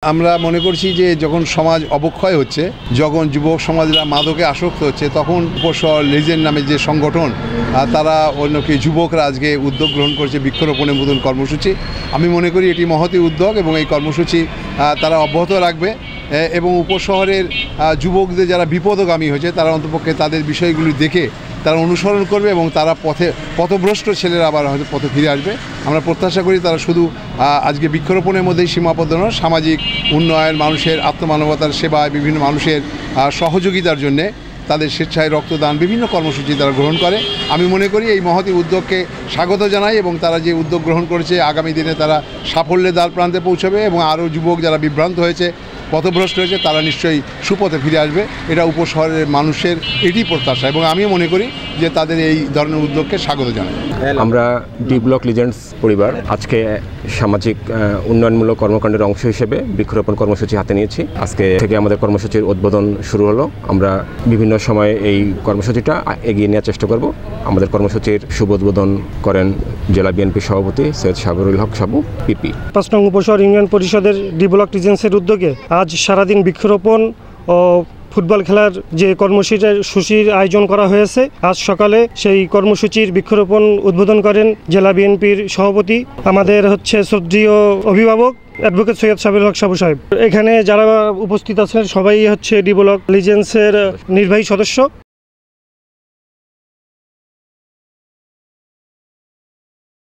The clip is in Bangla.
আমরা মনে করছি যে যখন সমাজ অবক্ষয় হচ্ছে, যখন যুবক সমাজরা মাদকে আসক্ত হচ্ছে, তখন উপশহর লিজেন্ড নামে যে সংগঠন তারা অন্যকে যুবকরা আজকে উদ্যোগ গ্রহণ করেছে বৃক্ষরোপণের মতন কর্মসূচি। আমি মনে করি এটি মহতী উদ্যোগ এবং এই কর্মসূচি তারা অব্যাহত রাখবে এবং উপশহরের যুবকদের যারা বিপদগামী হয়েছে তারা অন্তপক্ষে তাদের বিষয়গুলি দেখে তারা অনুসরণ করবে এবং তারা পথভ্রষ্ট ছেলেরা আবার হয়তো পথে ফিরে আসবে। আমরা প্রত্যাশা করি তারা শুধু আজকে বৃক্ষরোপণের মধ্যেই সীমাবদ্ধ নয়, সামাজিক উন্নয়ন, মানুষের আত্মমানবতার সেবায়, বিভিন্ন মানুষের সহযোগিতার জন্যে তাদের স্বেচ্ছায় রক্তদান, বিভিন্ন কর্মসূচি তারা গ্রহণ করে। আমি মনে করি এই মহতী উদ্যোগকে স্বাগত জানাই এবং তারা যে উদ্যোগ গ্রহণ করেছে আগামী দিনে তারা সাফল্যের দ্বার প্রান্তে পৌঁছবে এবং আরও যুবক যারা বিভ্রান্ত হয়েছে, পথভ্রষ্ট হয়েছে, তারা নিশ্চয়ই সুপথে ফিরে আসবে। এটা উপশহরের মানুষের এটি প্রত্যাশা এবং আমিও মনে করি যে তাদের এই ধরনের উদ্যোগকে স্বাগত জানাই। আমরা ডি ব্লক লিজেন্ডস পরিবার আজকে সামাজিক উন্নয়নমূলক কর্মকাণ্ডের অংশ হিসেবে বৃক্ষরোপণ কর্মসূচি হাতে নিয়েছি। আজকে থেকে আমাদের কর্মসূচির উদ্বোধন শুরু হলো। আমরা বিভিন্ন সময়ে এই কর্মসূচিটা এগিয়ে নেওয়ার চেষ্টা করব। আমাদের কর্মসূচির শুভ উদ্বোধন করেন জেলা বিএনপি সভাপতি সৈয়দ সাবরুল হক সাবু পিপি। 5 নং উপশহর ইউনিয়ন পরিষদের ডি ব্লক লিজেন্ডসের উদ্যোগে আজ সারাদিন বৃক্ষরোপণ ও ফুটবল খেলার যে কর্মসূচির আয়োজন করা হয়েছে। আজ সকালে সেই কর্মসূচির বৃক্ষরোপণ উদ্বোধন করেন জেলা বিএনপির সভাপতি, আমাদের শ্রদ্ধেয় অভিভাবক অ্যাডভোকেট সৈয়দ সাবরুল হক সাবু সাহেব। এখানে যারা উপস্থিত আছেন সবাই ডি ব্লক লিজেন্ডসের নির্বাহী সদস্য।